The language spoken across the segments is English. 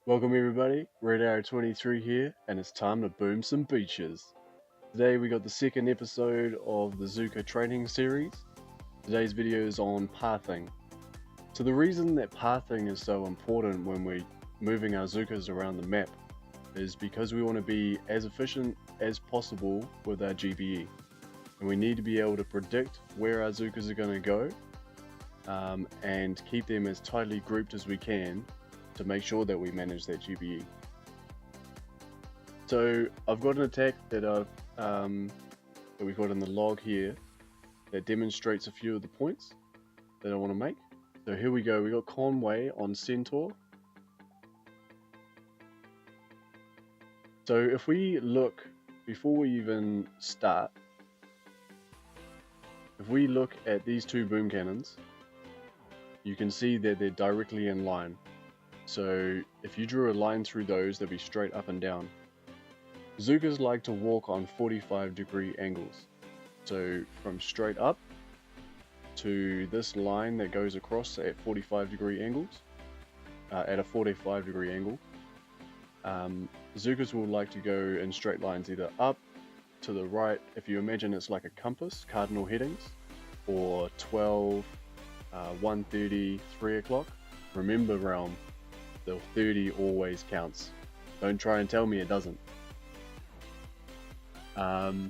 Welcome everybody, Red Arrow 23 here, and it's time to boom some beaches. Today we got the second episode of the Zooka training series. Today's video is on pathing. So the reason that pathing is so important when we're moving our Zookas around the map is because we want to be as efficient as possible with our GBE. And we need to be able to predict where our Zookas are going to go and keep them as tightly grouped as we can to make sure that we manage that GBE. So I've got an attack that we've got in the log here that demonstrates a few of the points that I want to make. So here we go. We got Conway on Centaur. So if we look before we even start, if we look at these two boom cannons, you can see that they're directly in line. So if you drew a line through those, they'll be straight up and down. Zookas like to walk on 45-degree angles. So from straight up to this line that goes across at 45-degree angles, at a 45-degree angle. Zookas will like to go in straight lines, either up, to the right, if you imagine it's like a compass, cardinal headings, or 12, 1:30, 3 o'clock. Remember Realm, the 30 always counts. Don't try and tell me it doesn't. So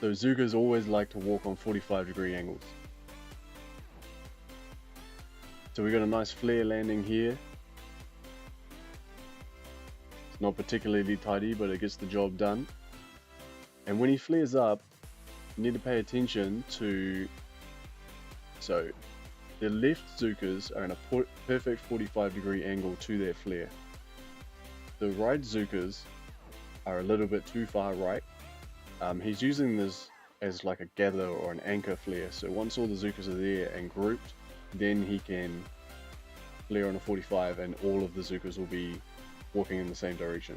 Zookas always like to walk on 45-degree angles. So we got a nice flare landing here. It's not particularly tidy, but it gets the job done. And when he flares up, you need to pay attention to, so the left Zookas are in a perfect 45-degree angle to their flare. The right Zookas are a little bit too far right. He's using this as like a gather or an anchor flare, so once all the Zookas are there and grouped, then he can flare on a 45 and all of the Zookas will be walking in the same direction.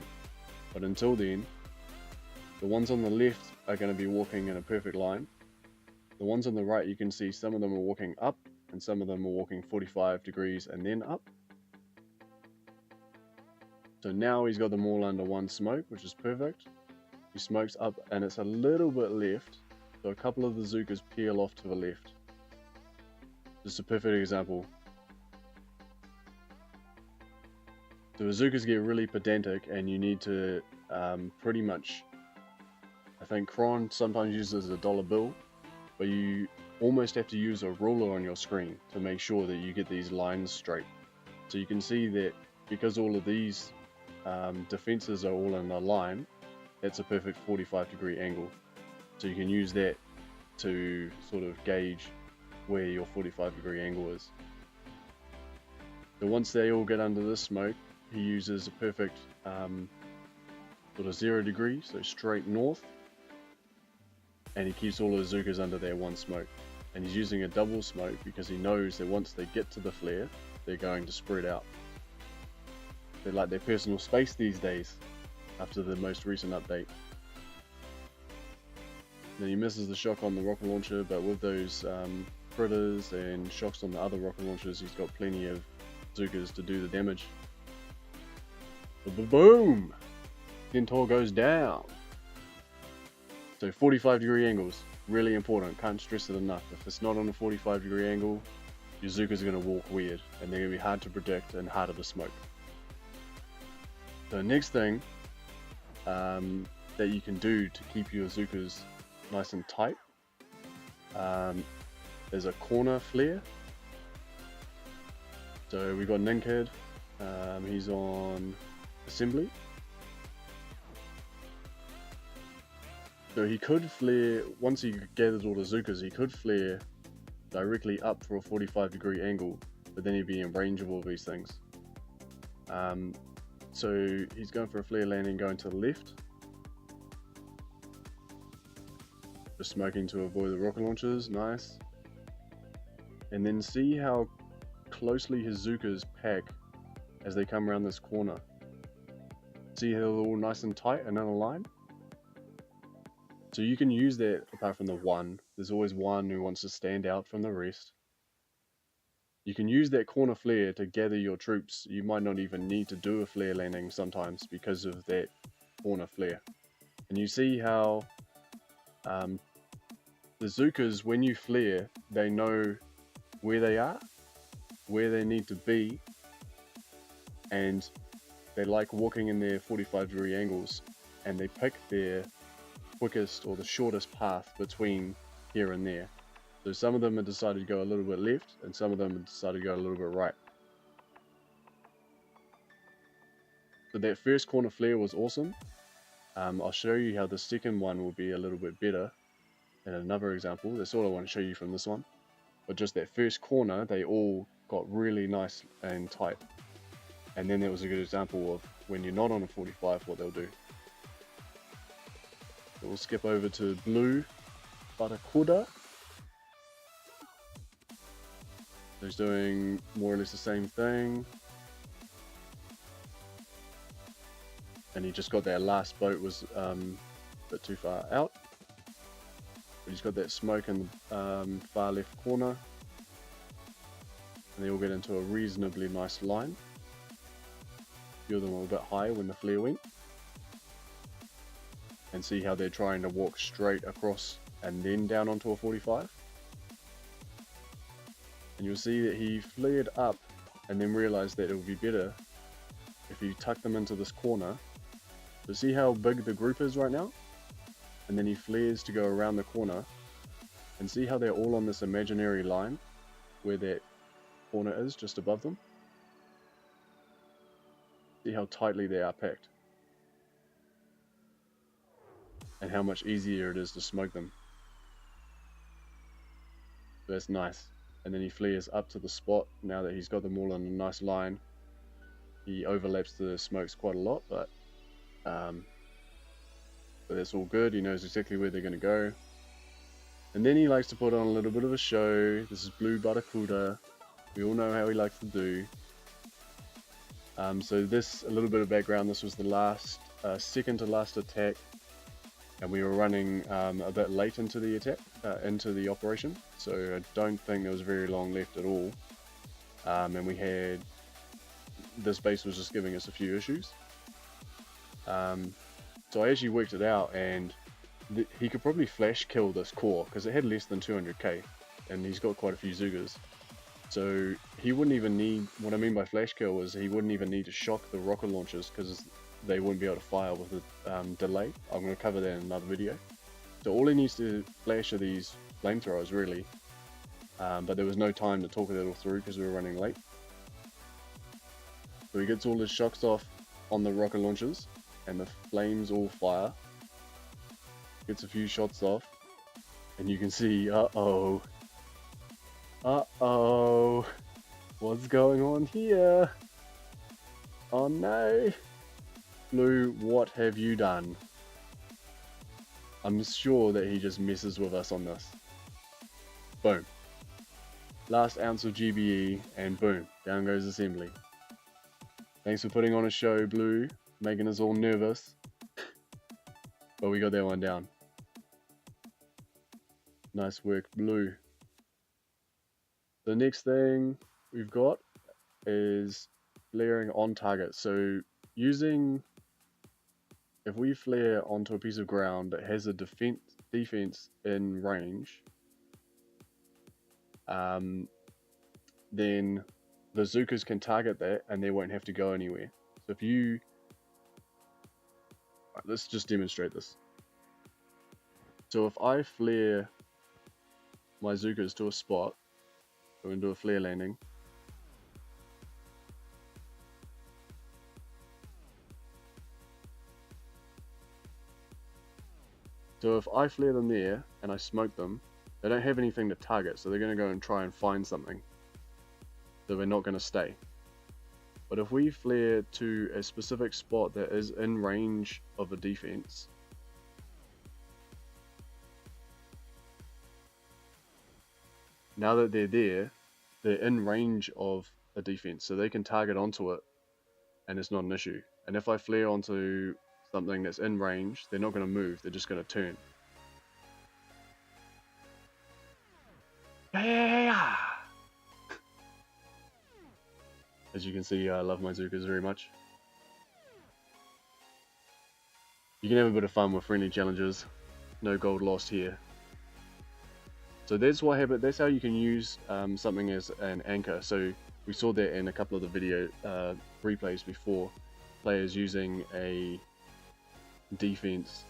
But until then, the ones on the left are going to be walking in a perfect line. The ones on the right, you can see some of them are walking up and some of them are walking 45 degrees and then up. So now he's got them all under one smoke, which is perfect. He smokes up and it's a little bit left, so a couple of the Zookas peel off to the left. Just a perfect example. So the Zookas get really pedantic and you need to pretty much, I think Kron sometimes uses a dollar bill, but you almost have to use a ruler on your screen to make sure that you get these lines straight. So you can see that because all of these defenses are all in a line, that's a perfect 45-degree angle. So you can use that to sort of gauge where your 45-degree angle is. So once they all get under this smoke, he uses a perfect sort of 0 degree, so straight north, and he keeps all his Zookas under there one smoke. And he's using a double smoke because he knows that once they get to the flare, they're going to spread out. They're like their personal space these days, after the most recent update. Then he misses the shock on the rocket launcher, but with those critters and shocks on the other rocket launchers, he's got plenty of Zookas to do the damage. Boom! Centaur goes down. So 45-degree angles, really important, can't stress it enough. If it's not on a 45-degree angle, your Zookas are going to walk weird, and they're going to be hard to predict and harder to smoke. So the next thing that you can do to keep your Zookas nice and tight is a corner flare. So we've got Ninkid, he's on assembly. So he could flare, once he gathers all the Zookas, he could flare directly up for a 45-degree angle, but then he'd be in range of all these things. So he's going for a flare landing going to the left. Just smoking to avoid the rocket launchers, nice. And then see how closely his Zookas pack as they come around this corner. See how they're all nice and tight and in a line? So you can use that apart from the one. There's always one who wants to stand out from the rest. You can use that corner flare to gather your troops. You might not even need to do a flare landing sometimes because of that corner flare. And you see how the Zookas, when you flare, they know where they are, where they need to be, and they like walking in their 45-degree angles, and they pick their quickest or the shortest path between here and there. So some of them have decided to go a little bit left, and some of them have decided to go a little bit right. So that first corner flare was awesome. I'll show you how the second one will be a little bit better in another example. That's all I want to show you from this one. But just that first corner, they all got really nice and tight. And then that was a good example of when you're not on a 45, what they'll do. So we'll skip over to blue Barakuda. So he's doing more or less the same thing. And he just got that last boat was a bit too far out. But he's got that smoke in the far left corner. And they all get into a reasonably nice line. A few of them are a bit high when the flare went. And see how they're trying to walk straight across and then down onto a 45. And you'll see that he flared up and then realized that it would be better if you tuck them into this corner. So see how big the group is right now? And then he flares to go around the corner. And see how they're all on this imaginary line where that corner is just above them? See how tightly they are packed. And how much easier it is to smoke them. So that's nice. And then he flares up to the spot. Now that he's got them all on a nice line, he overlaps the smokes quite a lot, but that's all good. He knows exactly where they're going to go. And then he likes to put on a little bit of a show. This is blue Barakuda. We all know how he likes to do. So this, a little bit of background, this was the last, second to last attack. And we were running a bit late into the attack, into the operation. So I don't think there was very long left at all. And we had, this base was just giving us a few issues. So I actually worked it out, and he could probably flash kill this core because it had less than 200k, and he's got quite a few Zookas. So he wouldn't even need, what I mean by flash kill is he wouldn't even need to shock the rocket launchers because they wouldn't be able to fire with a delay. I'm going to cover that in another video. So all he needs to flash are these flamethrowers really, but there was no time to talk it all through because we were running late. So he gets all his shocks off on the rocket launchers, and the flames all fire. Gets a few shots off, and you can see, uh-oh, what's going on here? Oh no, Blue, what have you done? I'm sure that he just messes with us on this. Boom. Last ounce of GBE, and boom, down goes assembly. Thanks for putting on a show, Blue, making us all nervous. But we got that one down. Nice work, Blue. The next thing we've got is flaring on target. So using, if we flare onto a piece of ground that has a defense in range, then the Zookas can target that and they won't have to go anywhere. So if you, let's just demonstrate this. So if I flare my Zookas to a spot, we're going to do a flare landing. So if I flare them there and I smoke them, they don't have anything to target, so they're going to go and try and find something. So they're not going to stay. But if we flare to a specific spot that is in range of a defense, now that they're there, they're in range of a defense, so they can target onto it and it's not an issue. And if I flare onto something that's in range, they're not going to move, they're just going to turn. Yeah. As you can see, I love my Zookas very much. You can have a bit of fun with friendly challenges. No gold lost here. So that's what happened. That's how you can use something as an anchor. So we saw that in a couple of the video replays before. Players using a defense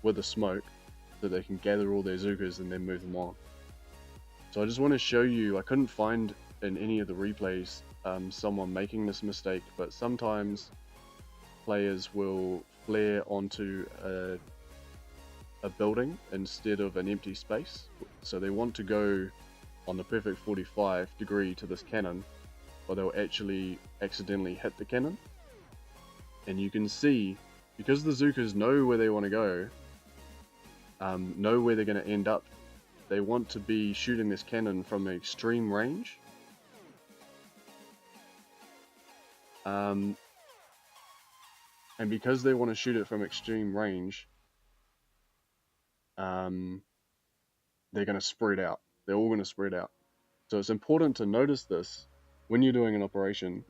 with a smoke so they can gather all their Zookas and then move them on. So I just want to show you, I couldn't find in any of the replays someone making this mistake, but sometimes players will flare onto a building instead of an empty space. So they want to go on the perfect 45 degree to this cannon, but they'll actually accidentally hit the cannon. And you can see, because the Zookas know where they want to go, know where they're going to end up, they want to be shooting this cannon from an extreme range. And because they want to shoot it from extreme range, they're going to spread out. They're all going to spread out. So it's important to notice this when you're doing an operation,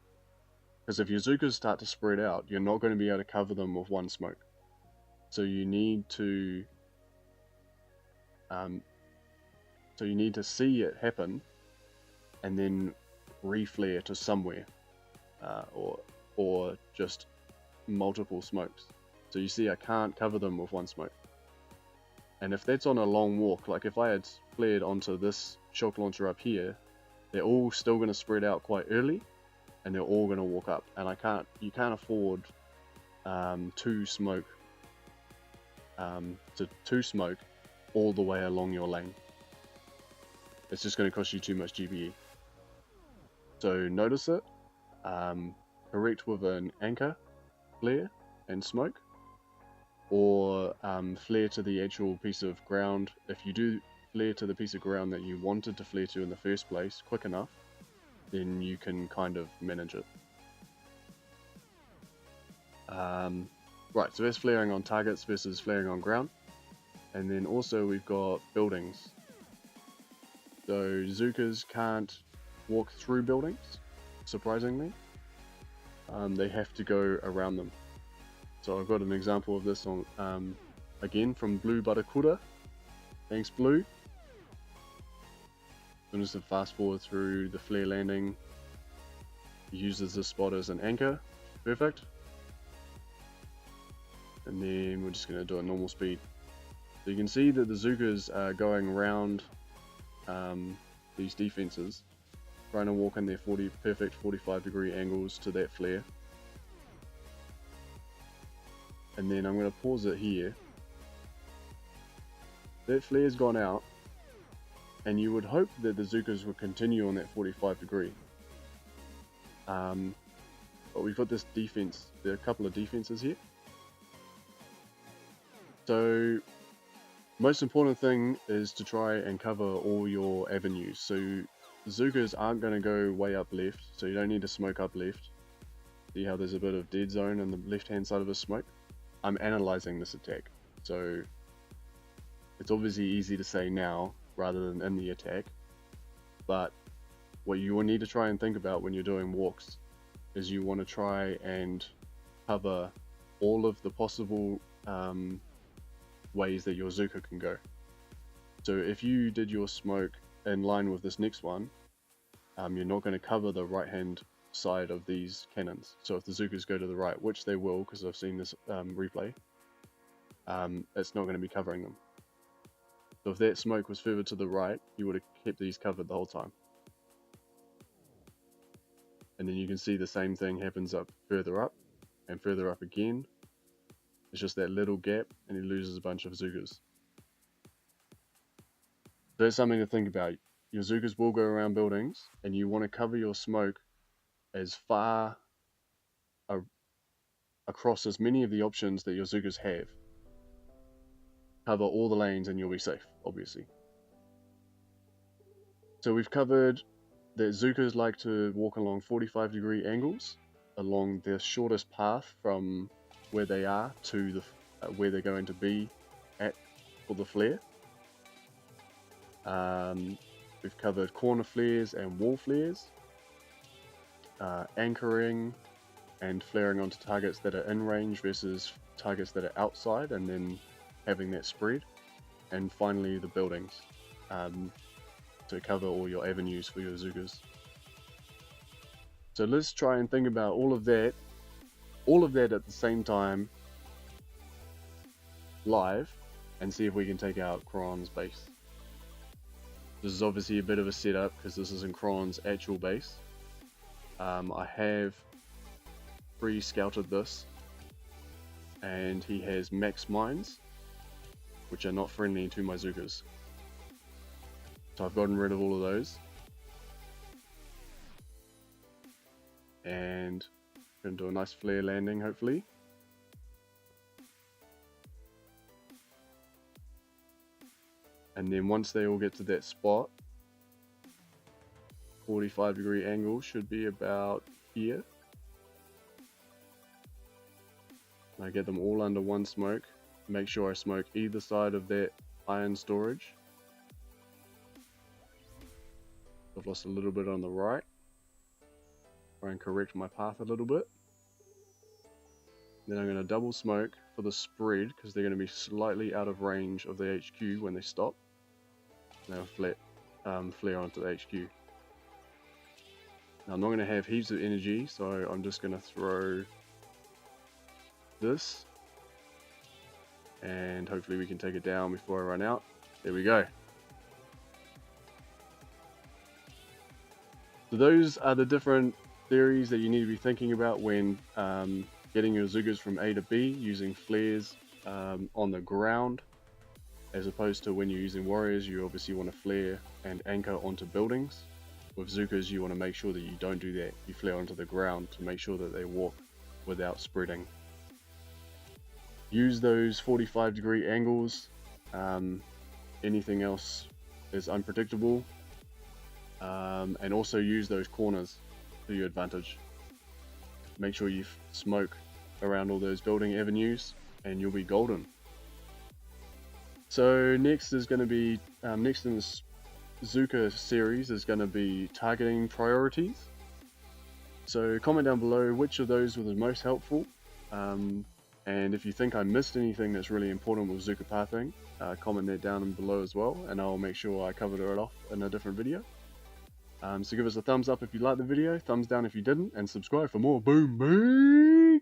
because if your Zookas start to spread out, you're not going to be able to cover them with one smoke. So you need to see it happen and then reflare to somewhere, or just multiple smokes. So you see I can't cover them with one smoke. And if that's on a long walk, like if I had flared onto this shock launcher up here, they're all still going to spread out quite early, and they're all going to walk up. And you can't afford to smoke all the way along your lane. It's just going to cost you too much GPE. So notice it, correct with an anchor, flare and smoke, or flare to the actual piece of ground. If you do flare to the piece of ground that you wanted to flare to in the first place quick enough, then you can kind of manage it. Right, so that's flaring on targets versus flaring on ground. And then also we've got buildings. So Zookas can't walk through buildings, surprisingly. They have to go around them. So I've got an example of this on, again from Blue Barakura. Thanks, Blue. I'm just going to fast forward through the flare landing. He uses this spot as an anchor. Perfect. And then we're just going to do a normal speed. So you can see that the Zookas are going around these defenses, trying to walk in their perfect 45 degree angles to that flare. And then I'm going to pause it here. That flare's gone out, and you would hope that the Zookas would continue on that 45 degree. But we've got this defense, there are a couple of defenses here. So most important thing is to try and cover all your avenues. So Zookas aren't going to go way up left, so you don't need to smoke up left. See how there's a bit of dead zone on the left hand side of the smoke? I'm analyzing this attack, so it's obviously easy to say now rather than in the attack, but what you will need to try and think about when you're doing walks is you want to try and cover all of the possible ways that your Zooka can go. So if you did your smoke in line with this next one, you're not going to cover the right hand side of these cannons. So if the Zookas go to the right, which they will because I've seen this replay, it's not going to be covering them. So if that smoke was further to the right, you would have kept these covered the whole time. And then you can see the same thing happens further up and further up again. It's just that little gap and he loses a bunch of Zookas. So that's something to think about. Your Zookas will go around buildings, and you want to cover your smoke as far across as many of the options that your Zookas have. Cover all the lanes and you'll be safe, obviously. So we've covered that Zookas like to walk along 45 degree angles along the shortest path from where they are to the where they're going to be at for the flare. We've covered corner flares and wall flares. anchoring and flaring onto targets that are in range versus targets that are outside, and then having that spread. And finally the buildings, to cover all your avenues for your Zookas. So let's try and think about all of that at the same time live, and see if we can take out Kron's base. This is obviously a bit of a setup because this isn't Kron's actual base. I have pre-scouted this, and he has max mines, which are not friendly to my Zookas. So I've gotten rid of all of those. And going to do a nice flare landing, hopefully. And then once they all get to that spot, 45-degree angle should be about here. I get them all under one smoke. Make sure I smoke either side of that iron storage. I've lost a little bit on the right. Try and correct my path a little bit. Then I'm going to double smoke for the spread, because they're going to be slightly out of range of the HQ when they stop. They'll flare onto the HQ. Now I'm not going to have heaps of energy, so I'm just going to throw this, and hopefully we can take it down before I run out. There we go. So those are the different theories that you need to be thinking about when getting your Zookas from A to B using flares on the ground, as opposed to when you're using warriors. You obviously want to flare and anchor onto buildings. With Zookas you want to make sure that you don't do that. You flare onto the ground to make sure that they walk without spreading. Use those 45-degree angles. Anything else is unpredictable. And also use those corners to your advantage. Make sure you smoke around all those building avenues and you'll be golden. So next is going to be, next in this Zooka series is going to be targeting priorities. So comment down below which of those were the most helpful. And if you think I missed anything that's really important with Zooka pathing, comment that down below as well, and I'll make sure I covered it off in a different video. So give us a thumbs up if you liked the video, thumbs down if you didn't, and subscribe for more. Boom, boom!